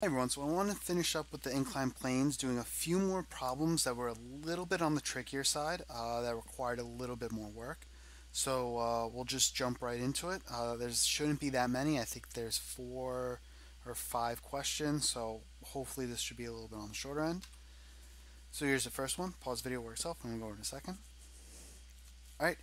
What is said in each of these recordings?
Hey everyone, so I want to finish up with the inclined planes, doing a few more problems that were a little bit on the trickier side, that required a little bit more work. So we'll just jump right into it. There shouldn't be that many. I think there's 4 or 5 questions, so hopefully this should be a little bit on the shorter end. So here's the first one. Pause video, work itself. I'm going to go over in a second. All right,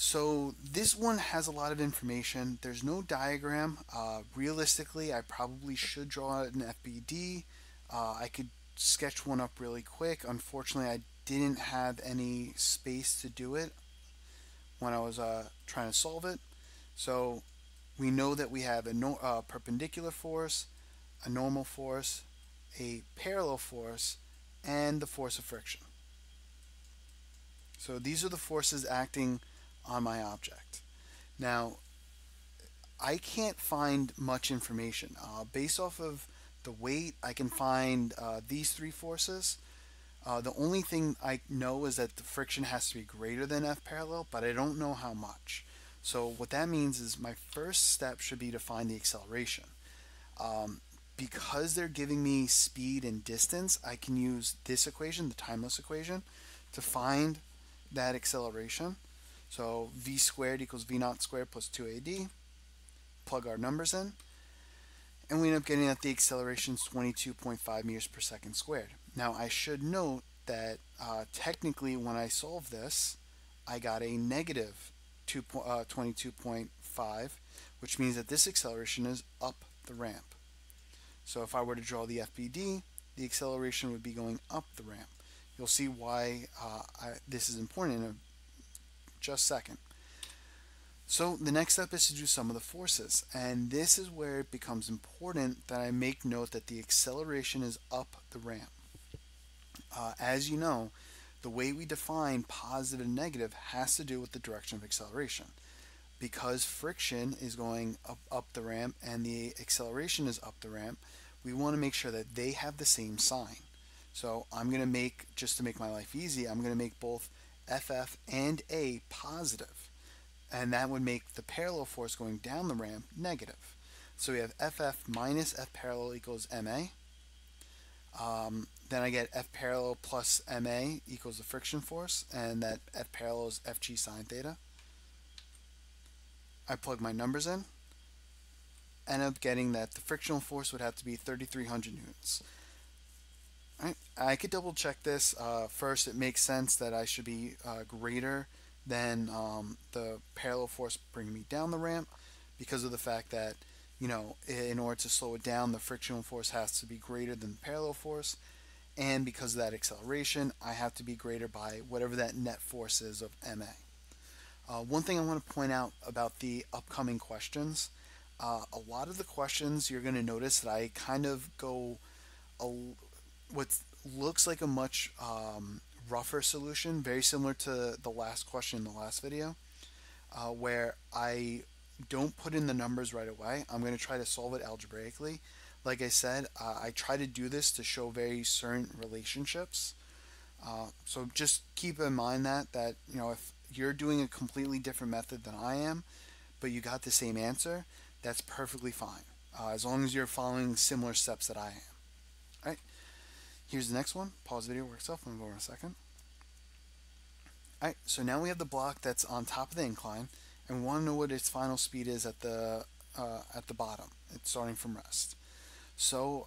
so this one has a lot of information. There's no diagram. Realistically, I probably should draw an FBD. I could sketch one up really quick. Unfortunately, I didn't have any space to do it when I was trying to solve it. So we know that we have a perpendicular force, a normal force, a parallel force, and the force of friction. So these are the forces acting on my object. Now, I can't find much information. Based off of the weight, I can find these three forces. The only thing I know is that the friction has to be greater than F parallel, but I don't know how much. So what that means is my first step should be to find the acceleration. Um, because they're giving me speed and distance, I can use this equation, the timeless equation, to find that acceleration. So v squared equals v naught squared plus 2ad. Plug our numbers in, and we end up getting that the acceleration is 22.5 meters per second squared. Now I should note that technically when I solve this, I got a negative 22.5, which means that this acceleration is up the ramp. So if I were to draw the FBD, the acceleration would be going up the ramp. You'll see why this is important in just a second. So the next step is to do sum of the forces, and this is where it becomes important that I make note that the acceleration is up the ramp. As you know, the way we define positive and negative has to do with the direction of acceleration. Because friction is going up the ramp and the acceleration is up the ramp, we want to make sure that they have the same sign. So I'm going to make, just to make my life easy, I'm going to make both FF and A positive, and that would make the parallel force going down the ramp negative. So we have FF minus F parallel equals MA. Then I get F parallel plus MA equals the friction force, and that F parallel is FG sine theta. I plug my numbers in, end up getting that the frictional force would have to be 3,300 newtons. Right. I could double check this. First, it makes sense that I should be greater than the parallel force bringing me down the ramp, because of the fact that, in order to slow it down, the frictional force has to be greater than the parallel force, and because of that acceleration, I have to be greater by whatever that net force is of ma. One thing I want to point out about the upcoming questions, a lot of the questions you're going to notice that I kind of go a, what looks like a much rougher solution, very similar to the last question in the last video, where I don't put in the numbers right away. I'm going to try to solve it algebraically. Like I said, I try to do this to show very certain relationships. So just keep in mind that if you're doing a completely different method than I am, but you got the same answer, that's perfectly fine, as long as you're following similar steps that I am. All right. Here's the next one. Pause the video, work itself. I'm going to go in a second. Alright, so now we have the block that's on top of the incline, and we want to know what its final speed is at the bottom. It's starting from rest. So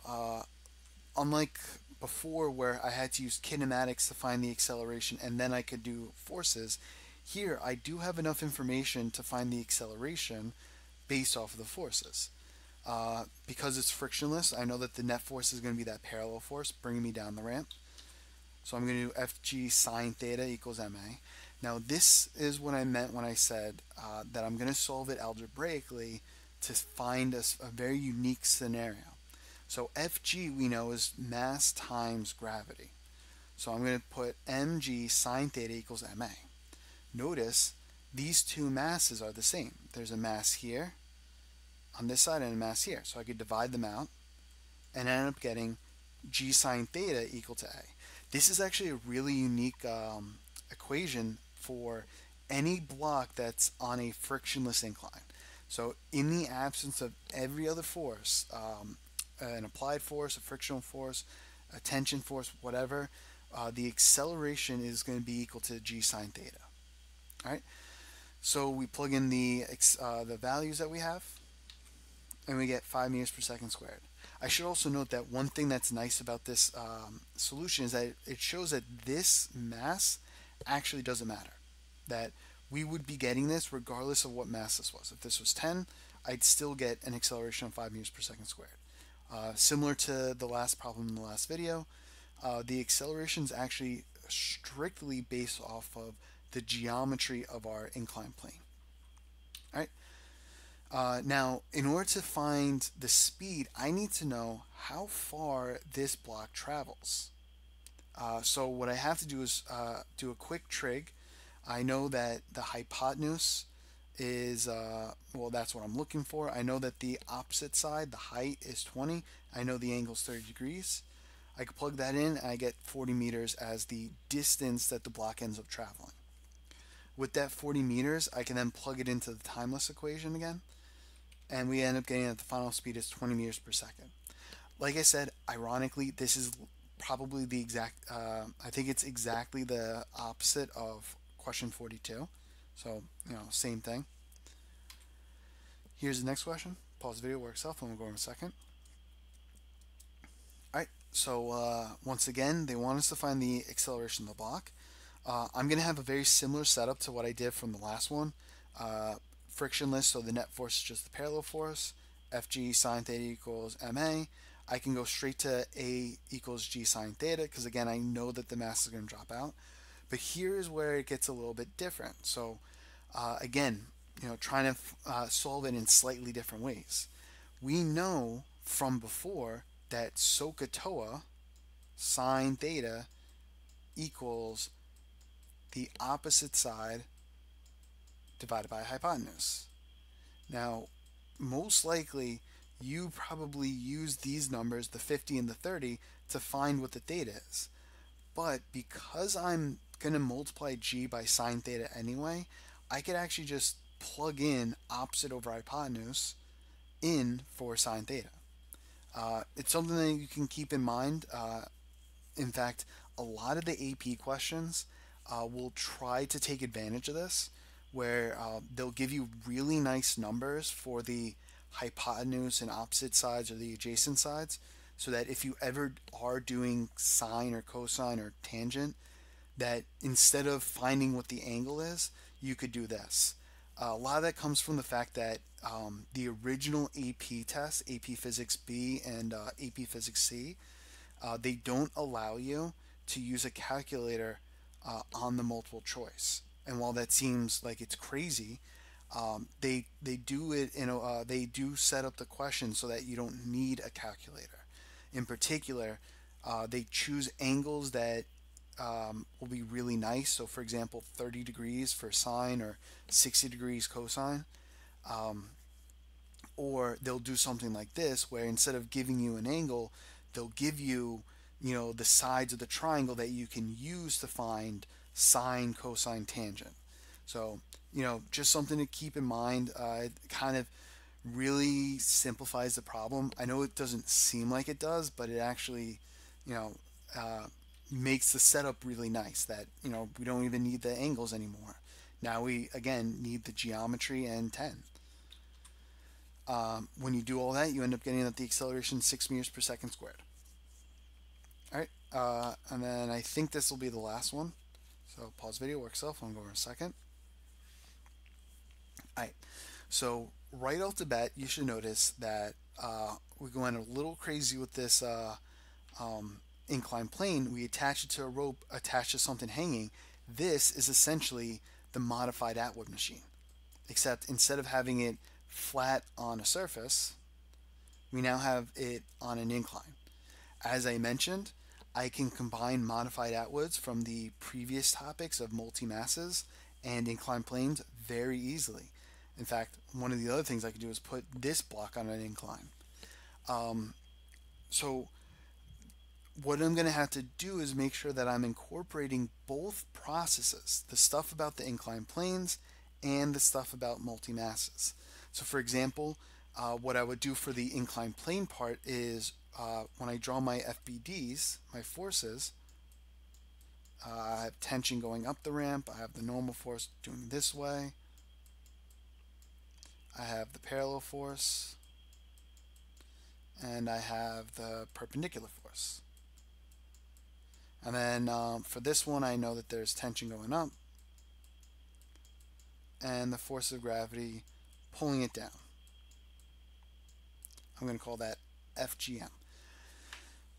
unlike before where I had to use kinematics to find the acceleration and then I could do forces, here I do have enough information to find the acceleration based off of the forces. Because it's frictionless, I know that the net force is going to be that parallel force bringing me down the ramp. So I'm going to do Fg sine theta equals ma. Now this is what I meant when I said that I'm going to solve it algebraically to find a very unique scenario. So Fg we know is mass times gravity. So I'm going to put mg sine theta equals ma. Notice these two masses are the same. There's a mass here on this side and a mass here. So I could divide them out and end up getting g sine theta equal to a. This is actually a really unique equation for any block that's on a frictionless incline. So in the absence of every other force, an applied force, a frictional force, a tension force, whatever, the acceleration is going to be equal to g sine theta. All right. So we plug in the values that we have, and we get 5 meters per second squared. I should also note that one thing that's nice about this solution is that it shows that this mass actually doesn't matter. That we would be getting this regardless of what mass this was. If this was 10, I'd still get an acceleration of 5 meters per second squared. Similar to the last problem in the last video, the acceleration is actually strictly based off of the geometry of our inclined plane. All right. Now, in order to find the speed, I need to know how far this block travels. So what I have to do is do a quick trig. I know that the hypotenuse is, well, that's what I'm looking for. I know that the opposite side, the height, is 20. I know the angle is 30 degrees. I can plug that in and I get 40 meters as the distance that the block ends up traveling. With that 40 meters, I can then plug it into the timeless equation again, and we end up getting that the final speed is 20 meters per second. Like I said, ironically, this is probably the exact, I think it's exactly the opposite of question 42. So, same thing. Here's the next question. Pause the video, work itself, and we'll go in a second. Alright, so once again, they want us to find the acceleration of the block. I'm going to have a very similar setup to what I did from the last one. Frictionless, so the net force is just the parallel force. Fg sine theta equals ma. I can go straight to A equals g sine theta because, again, I know that the mass is going to drop out. But here is where it gets a little bit different. So again, trying to solve it in slightly different ways. We know from before that SOHCAHTOA sine theta equals the opposite side divided by hypotenuse. Now, most likely, you probably use these numbers, the 50 and the 30, to find what the theta is. But because I'm going to multiply g by sine theta anyway, I could actually just plug in opposite over hypotenuse in for sine theta. It's something that you can keep in mind. In fact, a lot of the AP questions will try to take advantage of this, where they'll give you really nice numbers for the hypotenuse and opposite sides or the adjacent sides, so that if you ever are doing sine or cosine or tangent, that instead of finding what the angle is, you could do this. A lot of that comes from the fact that the original AP tests, AP Physics B and AP Physics C, they don't allow you to use a calculator on the multiple choice. And while that seems like it's crazy, they do it they do set up the question so that you don't need a calculator. In particular, they choose angles that will be really nice. So, for example, 30 degrees for sine or 60 degrees cosine. Or they'll do something like this, where instead of giving you an angle, they'll give you, the sides of the triangle that you can use to find sine, cosine, tangent. So, just something to keep in mind. It kind of really simplifies the problem. I know it doesn't seem like it does, but it actually, makes the setup really nice, that, we don't even need the angles anymore. Now we, again, need the geometry and 10. When you do all that, you end up getting that the acceleration is 6 meters per second squared. Alright, and then I think this will be the last one. So pause video, work itself, I'll go over in a second. Alright, so right off the bat, you should notice that we're going a little crazy with this inclined plane. We attach it to a rope attached to something hanging. This is essentially the modified Atwood machine, except instead of having it flat on a surface, we now have it on an incline. As I mentioned, I can combine modified Atwoods from the previous topics of multi-masses and inclined planes very easily. In fact, one of the other things I could do is put this block on an incline. So what I'm going to have to do is make sure that I'm incorporating both processes, the stuff about the inclined planes and the stuff about multi-masses. So for example, what I would do for the inclined plane part is when I draw my FBDs, my forces, I have tension going up the ramp, I have the normal force doing this way, I have the parallel force, and I have the perpendicular force. And then for this one, I know that there's tension going up and the force of gravity pulling it down. I'm going to call that FGM.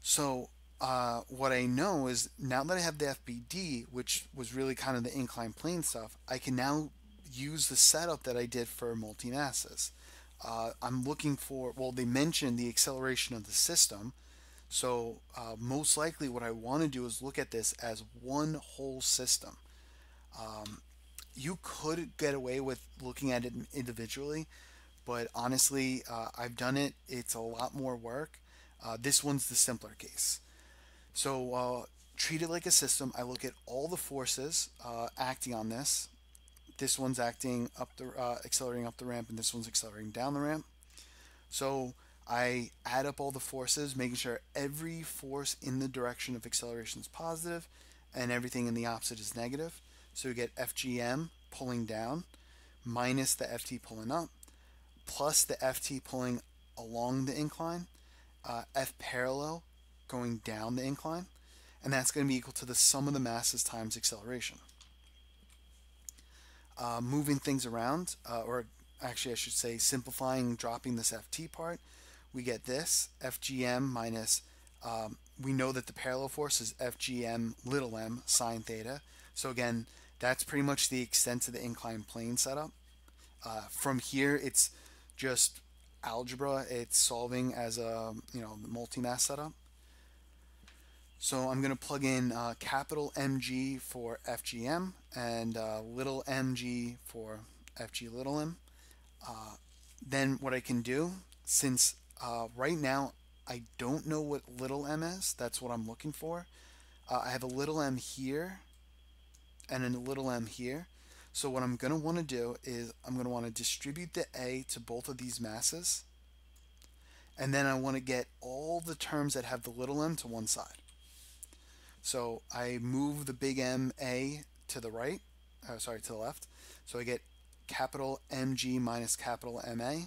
So what I know is now that I have the FBD, which was really kind of the inclined plane stuff, I can now use the setup that I did for multi-masses. I'm looking for, well, they mentioned the acceleration of the system. So most likely what I want to do is look at this as one whole system. You could get away with looking at it individually, but honestly, I've done it. It's a lot more work. This one's the simpler case. So treat it like a system. I look at all the forces acting on this. This one's acting up the accelerating up the ramp, and this one's accelerating down the ramp. So I add up all the forces, making sure every force in the direction of acceleration is positive and everything in the opposite is negative. So we get FGM pulling down minus the FT pulling up plus the FT pulling along the incline, F parallel going down the incline, and that's going to be equal to the sum of the masses times acceleration. Moving things around, or actually I should say simplifying, dropping this FT part, we get this FGM minus, we know that the parallel force is FGM little m sine theta. So again, that's pretty much the extent of the inclined plane setup. From here, it's just algebra. It's solving as a multi-mass setup. So I'm going to plug in capital MG for FGM and little mg for FG little m. Then what I can do, since right now I don't know what little m is, that's what I'm looking for. I have a little m here and a little m here. So what I'm going to want to do is I'm going to want to distribute the A to both of these masses. And then I want to get all the terms that have the little m to one side. So I move the big M A to the right, to the left. So I get capital MG minus capital MA.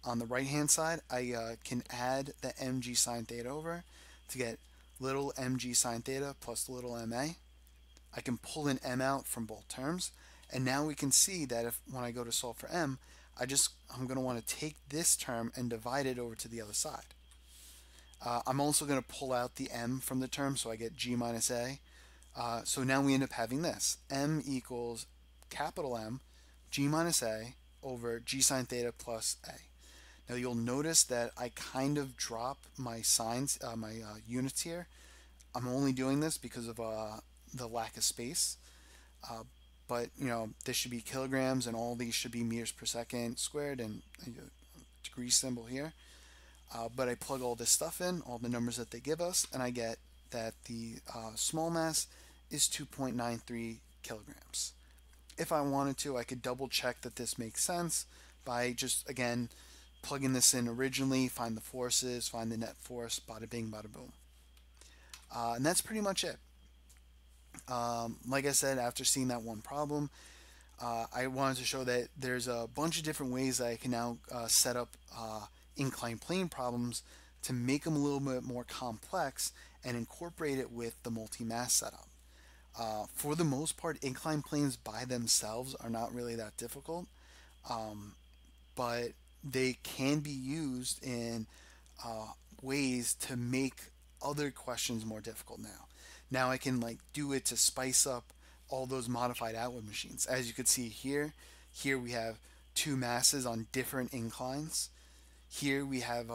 On the right hand side, I can add the mg sine theta over to get little mg sine theta plus little ma. I can pull an m out from both terms, and now we can see that if when I go to solve for m, I'm going to want to take this term and divide it over to the other side. I'm also going to pull out the m from the term, so I get g minus a. So now we end up having this. M equals capital M g minus a over g sine theta plus a. Now you'll notice that I kind of drop my signs, my units here. I'm only doing this because of the lack of space. But this should be kilograms, and all these should be meters per second squared, and a degree symbol here. But I plug all this stuff in, all the numbers that they give us, and I get that the small mass is 2.93 kilograms. If I wanted to, I could double check that this makes sense by just, again, plugging this in originally, find the forces, find the net force, bada bing, bada boom. And that's pretty much it. Like I said, after seeing that one problem, I wanted to show that there's a bunch of different ways that I can now set up inclined plane problems to make them a little bit more complex and incorporate it with the multi-mass setup. For the most part, inclined planes by themselves are not really that difficult, but they can be used in ways to make other questions more difficult now. Now I can do it to spice up all those modified Atwood machines. As you can see here we have two masses on different inclines. Here we have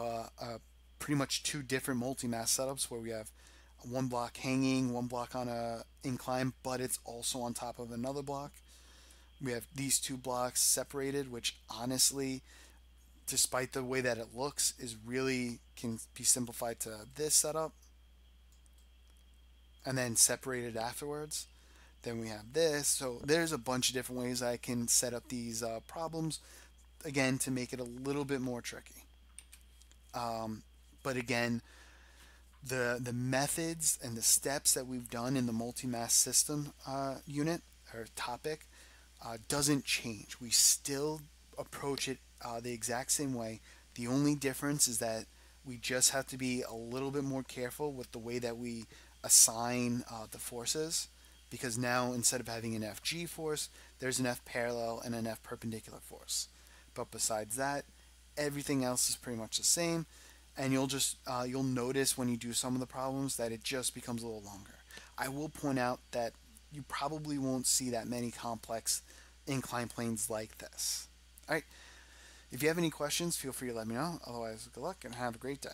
pretty much two different multi-mass setups where we have one block hanging, one block on a incline, but it's also on top of another block. We have these two blocks separated, which honestly, despite the way that it looks, is really can be simplified to this setup and then separated afterwards. Then we have this. So there's a bunch of different ways I can set up these problems, again, to make it a little bit more tricky. But again, the methods and the steps that we've done in the multi-mass system unit or topic doesn't change. We still approach it the exact same way. The only difference is that we just have to be a little bit more careful with the way that we assign the forces, because now instead of having an FG force, there's an F parallel and an F perpendicular force. But besides that, everything else is pretty much the same, and you'll notice when you do some of the problems that it just becomes a little longer. I will point out that you probably won't see that many complex inclined planes like this. All right. If you have any questions, feel free to let me know. Otherwise, good luck and have a great day.